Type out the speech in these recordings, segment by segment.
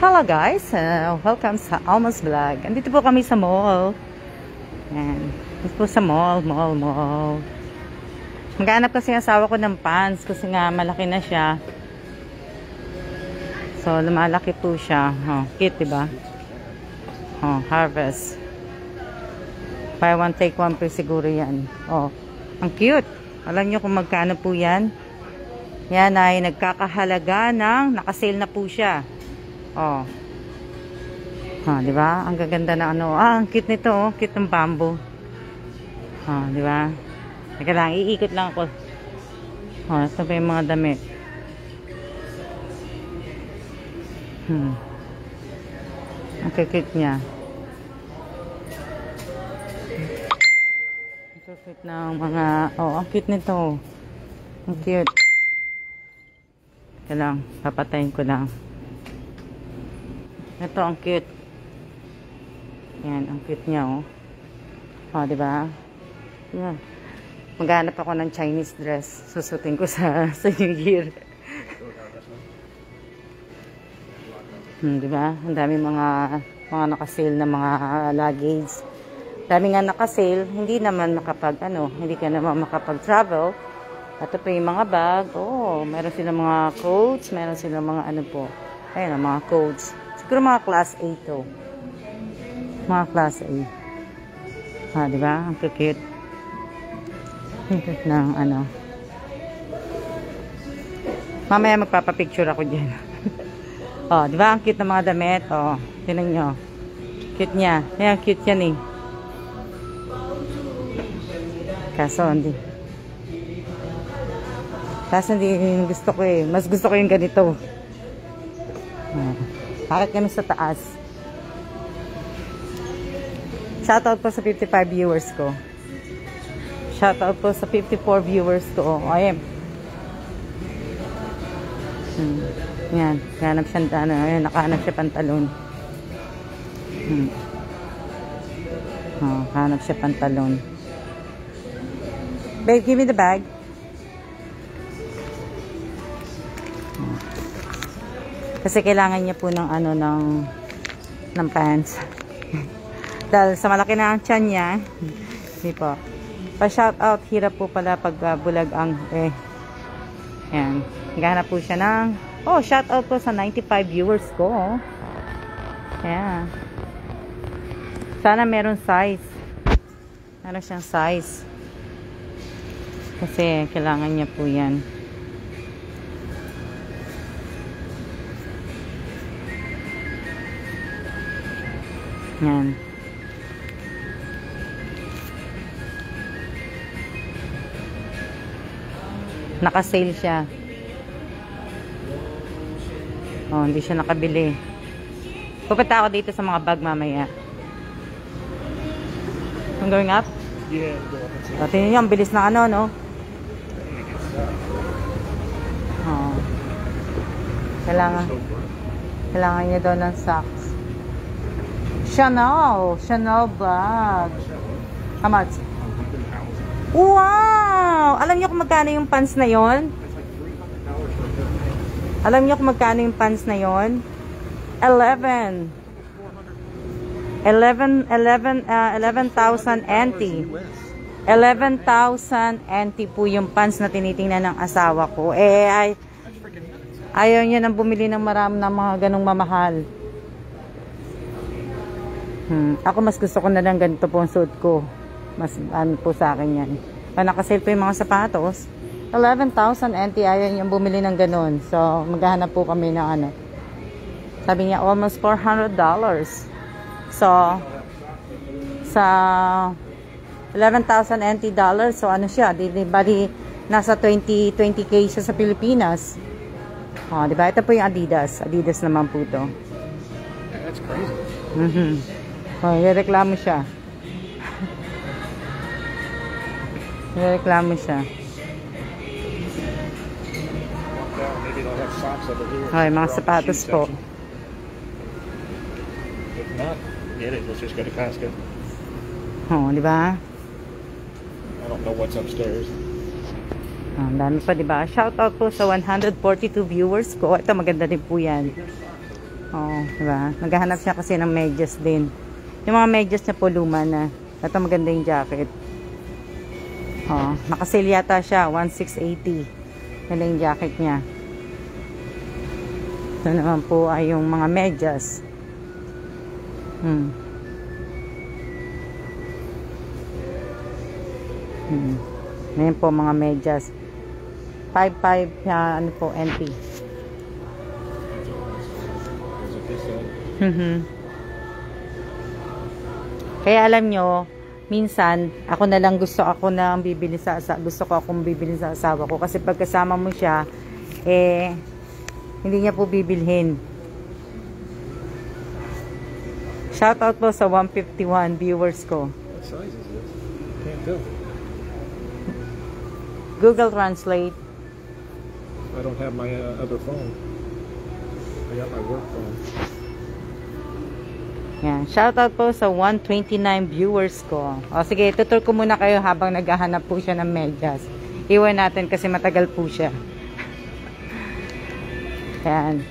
Hello guys, welcome sa Alma's Vlog. Andito po kami sa mall. Ayan. Dito po sa mall. Maghanap kasi ang asawa ko ng pants kasi nga malaki na siya. So, lumalaki po siya. Oh, cute, diba? Oh, Harvest. Buy one, take one po siguro yan. Oh, ang cute. Alam nyo kung magkano po yan? Yan ay nagkakahalaga ng nakasale na po siya. Oh. Di ba? Ang gaganda na ano. Ang cute nito, oh. Cute ng bamboo. Di ba? Teka lang, iikot lang ako. Ito pa yung mga damit. Ang cute niya. Ang cute ng mga, ang cute nito. Ang cute. Teka lang, papatayin ko lang. Ito, ang cute. Yan, ang cute niya, oh. Diba? Yan. Maghanap ako ng Chinese dress. Susutin ko sa New Year. Diba? Ang dami mga nakasale na mga luggage. Dami nga nakasale. Hindi naman hindi ka naman makapag-travel. Ito pa yung mga bag. Meron silang mga coats. Meron silang mga Ayan, mga coats. Siguro mga class A to. Mga class A. Diba? Ang cute. Ang cute ng Mamaya magpapapicture ako dyan. Diba? Ang cute ng mga damit. Tinan nyo. Cute niya. Ayan, cute yan eh. Kaso hindi gusto ko eh. Mas gusto ko yung ganito. Bakit kami sa taas? Shoutout po sa 55 viewers ko. Shoutout po sa 54 viewers ko. Ayan. Yan. Nakahanap siya nakahanap siya pantalon. Nakahanap siya pantalon. Babe, give me the bag. Kasi kailangan niya po ng ng pants. Dahil sa malaki na ang tiyan niya. Hindi po. Pa-shout out, hirap po pala pag bulag ang Ayan. Naghahanap po siya ng shout out po sa 95 viewers ko. Ayan. Sana meron size. Meron siyang size. Kasi kailangan niya po yan. Yan. Naka-sale siya. Hindi siya nakabili. Pupunta ako dito sa mga bag mamaya. I'm going up? Yeah, go up. Tingnan niyo, ang bilis na no? Kailangan niya daw ng socks. Chanel bag. How much? Wow! Alam niyo kung magkano yung pants na yon? Alam niyo kung magkano yung pants na yon? 11,000 NT. 11,000 NT po yung pants na tinitingnan ng asawa ko. Ayaw niya nang bumili ng marami ng mga ganong mamahal. Ako mas gusto ko na lang ganito po ang suit ko. Mas po sa akin yan. Nakasale po yung mga sapatos. 11,000 NT, ayaw niyang bumili ng ganon. So, maghahanap po kami ng sabi niya, almost $400. So, sa 11,000 NT dollars, so siya? Bali, nasa 20K siya sa Pilipinas. Diba? Ito po yung Adidas. Adidas naman po to. That's crazy. Reklamo siya. Reklamo siya. Mga sapatos po. If not, get it. Let's just go to Costco. Di ba? I don't know what's upstairs. Ang dami pa, diba? Shoutout po sa 142 viewers ko. Ito, maganda din po yan. Oo, diba? Naghahanap siya kasi ng medyas din. Yung mga medyas niya po luma na. Ito maganda yung jacket. Oh, naka-sale yata siya, 1,680. Yan yung jacket niya. Ito naman po ay yung mga medyas. Ngayon po mga medyas. 5.5 ano po, NT. Kaya alam nyo, minsan ako na lang gusto ko akong bibili sa asawa ko kasi pagkasama mo siya hindi niya po bibilhin. Shoutout po sa 151 viewers ko. What size is this? Can't tell. Google Translate. I don't have my other phone. I got my work phone. Yan. Shoutout po sa 129 viewers ko. O sige, tutur ko muna kayo habang naghahanap po siya ng medyas. Iwan natin kasi matagal po siya. Yan.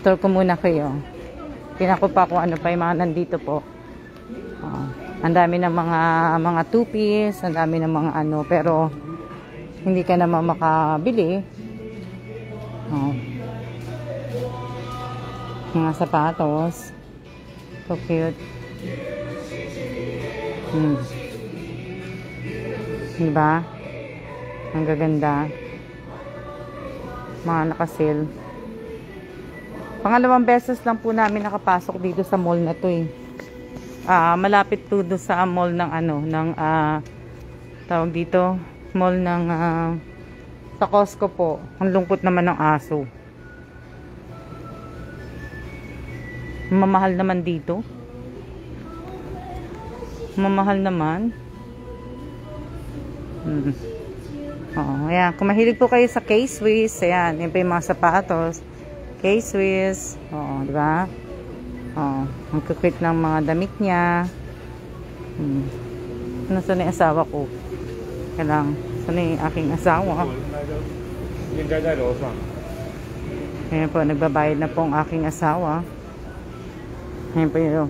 Tutur ko muna kayo. Tingnan ko pa kung ano pa yung mga nandito po. Ang dami ng mga two-piece, ang dami ng mga ano, pero hindi ka naman makabili. Mga sapatos. So cute. Diba? Ang gaganda. Mga naka-sale. Pangalawang beses lang po namin nakapasok dito sa mall na to eh. Malapit po doon sa mall ng tawag dito, mall ng sa Costco po. Ang lungkot naman ng aso. Mamahal naman dito. Mamahal naman. Ayan. Kung mahilig po kayo sa K-Swiss, ayan, yun pa yung mga sapatos. K-Swiss. Oo, di ba? Ang kukwit ng mga damit niya. Nasaan na yung asawa ko? Kailang, saan na yung aking asawa? Ayan po, nagbabayad na po ang aking asawa. Ayan po yun.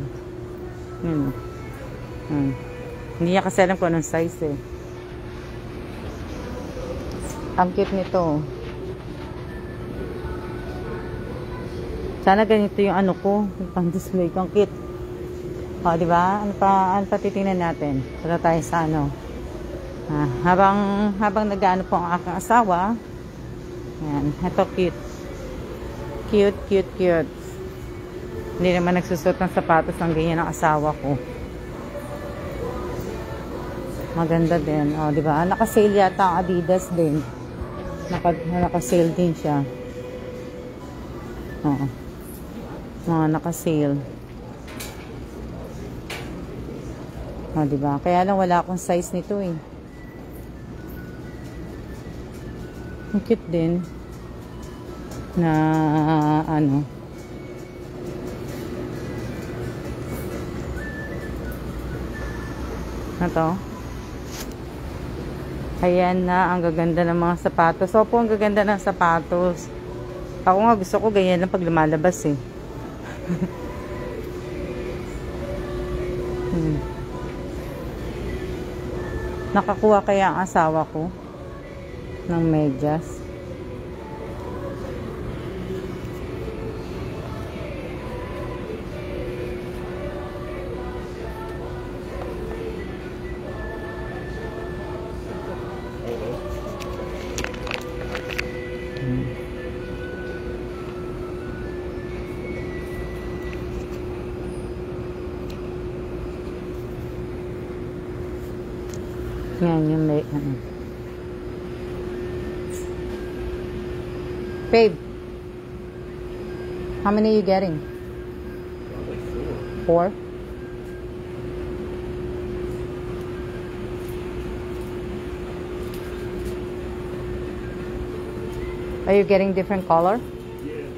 Hindi niya kasi alam kung anong size eh. Ang cute nito. Sana ganito yung ano ko, pang display ko, ang cute. Di ba? Ano pa titingnan natin? Para tayo sa ano. Habang nag-ano po ang aking asawa. Ayan, ito cute. Cute. Hindi naman nagsusot ng sapatos ng ganyan ang asawa ko. Maganda din. Di ba? Naka-sale yata ang Adidas din. Naka-sale din siya. Mga naka-sale. Diba? Kaya lang wala akong size nito eh. Ang cute din. Na ano. Ito. Ayan na, ang gaganda ng mga sapatos. Opo, ang gaganda ng sapatos. Ako nga gusto ko ganyan lang pag lumalabas eh. Nakakuha kaya ang asawa ko ng medyas. Yan yung may ano. Babe, how many are you getting? Four? Are you getting different color? Yeah.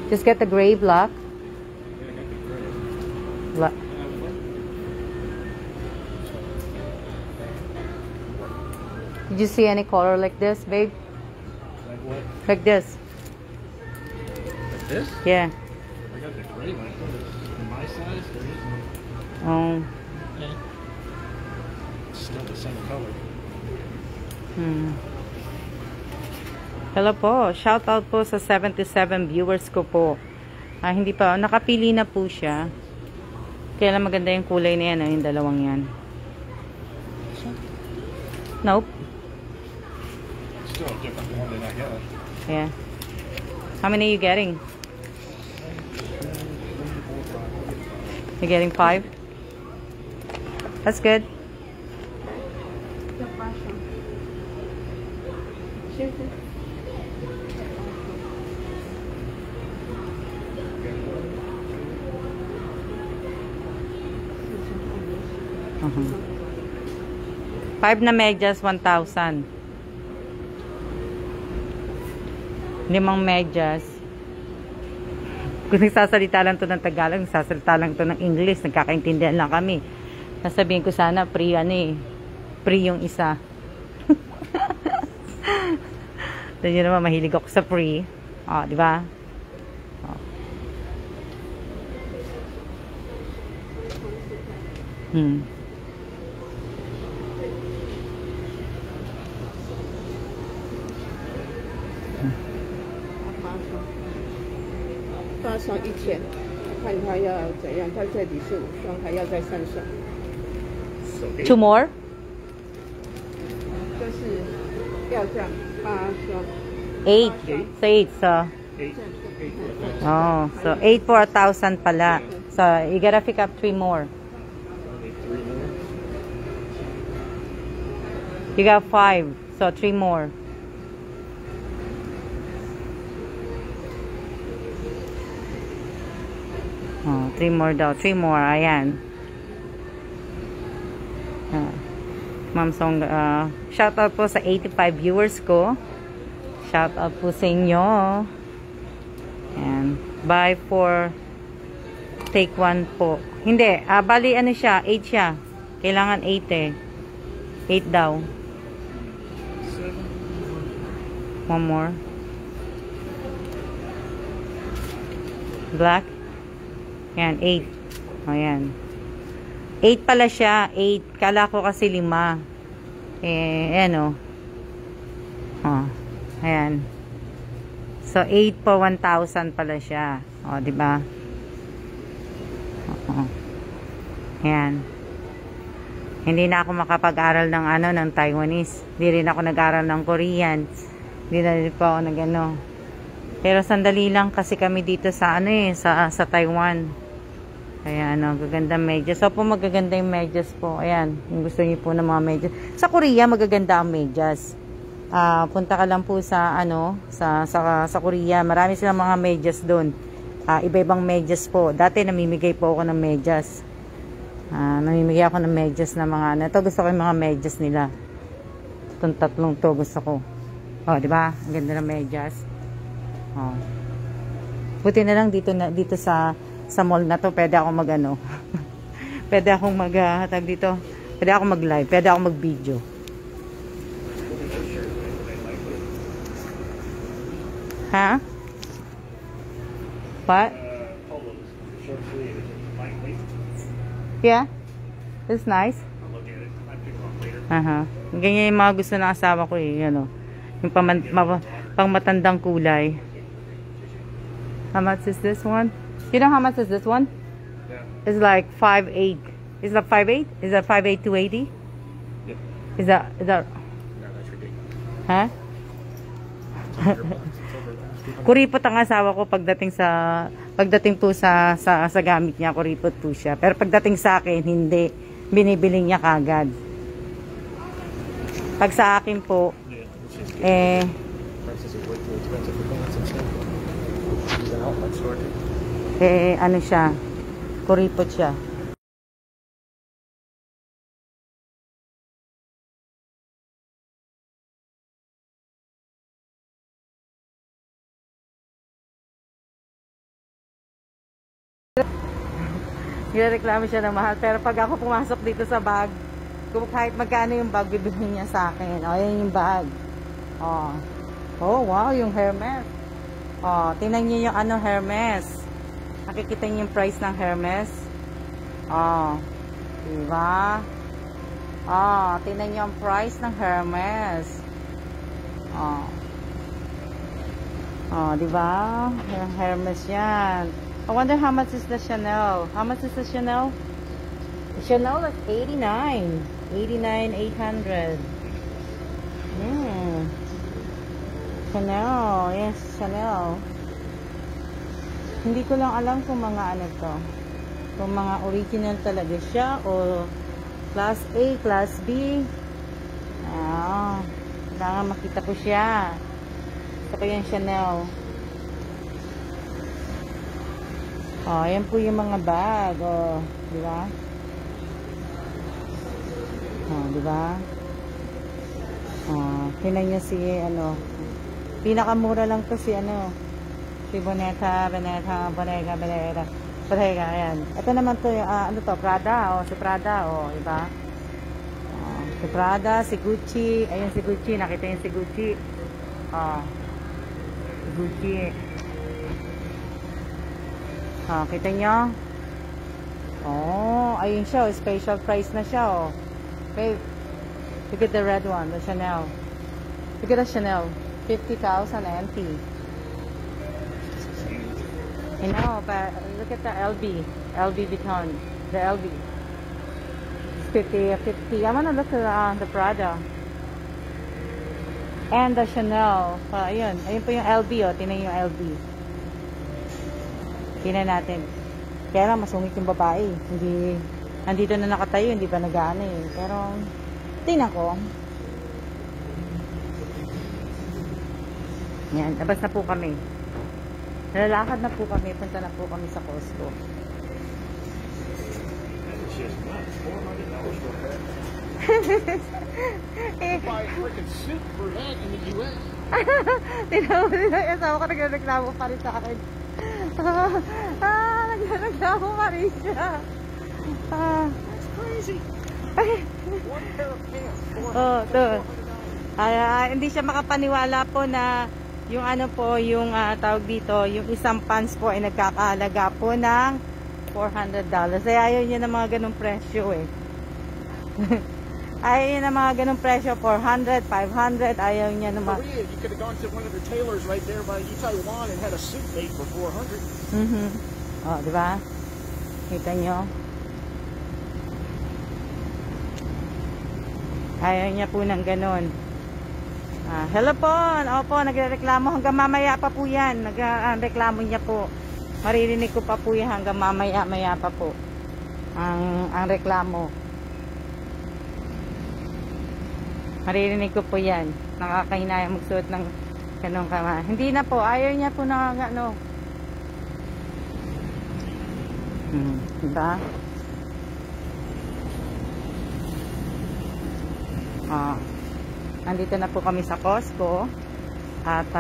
Just get the gray, black. Black. Did you see any color like this, babe? Like what? Like this. This? Yeah. I got the gray one. In my size, there is no. Oh. It's still the same color. Hello po. Shout out po sa 77 viewers ko po. Hindi pa. Nakapili na po siya. Kaya lang maganda yung kulay na yan. Yung dalawang yan. Nope. Still a different one than I got. Yeah. How many are you getting? You're getting 5? That's good. Uh-huh. 5 na medyas, 1,000. 5 medyas. Kung nagsasalita lang to ng Tagalog, nagsasalita lang to ng English, nagkakaintindihan lang kami. Sasabihin ko sana, free free yung isa. Doon yun naman, mahilig ako sa free. Di ba?发上1000，看他要怎样。他这里是5双，还要再3双。 2 more? 就是要这样8双。 8. So 8. So, 8. so 8 for 1,000 pala. So, you gotta pick up 3 more. 3 more. You got 5. So, 3 more. Oh, 3 more daw. 3 more. Ayan. Ma'am Song, shout out po sa 85 viewers ko. Shout out po sa inyo. Ayan. Buy 4, take 1 po. Hindi. Bali ano siya? 8 siya. Kailangan 8 eh. 8 daw. 1 more. Black. Ayan, 8. Ayan. 8 pala siya. 8. Kala ko kasi 5. Ayan o. Ayan. So, 8 po 1,000 pala siya. Diba? Ayan. Hindi na ako makapag-aral ng ng Taiwanese. Hindi rin ako nag-aral ng Korean. Hindi na rin po ako Pero sandali lang kasi kami dito sa sa Taiwan. Kaya gaganda medyas. So po magaganda yung medyas po. Ayan, kung gusto niyo po ng mga medyas. Sa Korea magaganda ang medyas. Punta ka lang po sa sa Korea. Marami silang mga medyas doon. Iba-ibang medyas po. Dati namimigay po ako ng medyas. Namimigay ako ng medyas na mga ito gusto ko yung mga medyas nila. Itong tatlong to gusto ko. Di ba? Ang ganda ng medyas. Buti na lang dito sa mall na to, pwede ako pwede akong pwede akong mag-live, pwede akong mag-video. Ha? What? Yeah? It's nice. Ganyan yung mga gusto ng asawa ko yung pang-matandang kulay. How much is this one? You know how much is this one? Yeah. It's like 5.8. Is that 5.8? Is that 5.8 to 80? Yep. Is that? No, that's ridiculous. Huh? Kuripot ang asawa ko pagdating po sa gamit niya, kuripot po siya. Pero pagdating sa akin, hindi. Binibili niya kagad. Pag sa akin po, Prices are way too expensive for pants and stuff. He's an outlet store. ano siya, kuripot siya. Nireklamo siya ng mahal, pero pag ako pumasok dito sa bag, kung kahit magkano yung bag, bibilhin niya sa akin. Yan yung bag. Oh wow, yung Hermes. Oh, tingnan niyo yung ano, Hermes. Nakikita niyo yung price ng Hermes? Oh, diba? Oh, tingnan niyo ang price ng Hermes. Oh. Oh, diba? Yung Hermes yan. I wonder how much is the Chanel. How much is the Chanel? The Chanel is 89. 89,800. Chanel. Yes, Chanel. Hindi ko lang alam kung mga ano to. Kung mga original talaga siya o class A, class B. Ah, kailangan makita ko siya. Ito yung Chanel. Oh, ayan po yung mga bag. Oh, di ba? Oh, di ba? Oh, tingnan niyo si ano. Pinakamura lang to si ano. Si Boneta, Bonega. Ayan. Ito naman to, ano to, Prada. Oh, si Prada. Oh, di ba? Oh, si Prada, si Gucci. Ayun si Gucci. Nakita yung si Gucci. Oh. Gucci. Ah, kita nyo? Oh, ayun siya. Special price na siya, oh. Babe, look at the red one, the Chanel. Look at the Chanel. 50,000 NT. You know, but look at the LB Vuitton. The LB. It's 50. I wanna look at the Prada. And the Chanel. Ayun. Ayun po yung LB, oh. Tingnan yung LB. Tingnan natin. Kaya lang, masungit yung babae. Hindi, andito na nakatayo, hindi ba nag-ano eh. Pero, tingnan ko. Yan, labas na po kami. Nalalakad na po kami. Punta na po kami sa Costco. It's just nuts. $400 for that. Buy a freaking suit for that in the U.S. Tingnan mo nila. Asawa ko nagreklamo pa rin sa akin. Nagreklamo pa rin siya. That's crazy. One pair of pants. Oh, to. Hindi siya makapaniwala po na yung ano po, yung tawag dito, yung isang pants po ay nagkakahalaga po ng $400. Ay ayaw niya ng mga ganong presyo eh. Ayaw niya ng mga ganong presyo, 400, 500, ayaw niya ng mga... Korea, you could have gone to one of the tailors right there by Taiwan and had a suit made for $400. Oh, di ba? Kita nyo? Ayaw niya po ng ganon. Hello po. Opo, nagreklamo hanggang mamaya pa po yan. Nagreklamo niya po. Maririnig ko pa po yan hanggang mamaya pa po. Ang reklamo. Maririnig ko po yan. Nakakahinayang magsuot ng ganong kama. Hindi na po. Ayaw niya po na ano. Diba? Nandito na po kami sa Costco at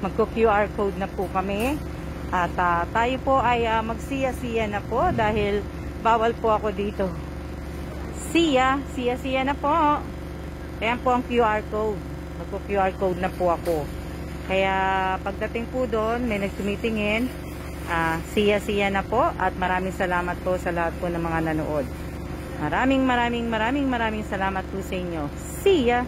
magko-QR code na po kami at tayo po ay magsiya-siya na po dahil bawal po ako dito. Siya na po. Ayan po ang QR code. Magko-QR code na po ako. Kaya pagdating po doon, may nagtumitingin. Siya na po at maraming salamat po sa lahat po ng mga nanood. Maraming salamat po sa inyo. See ya!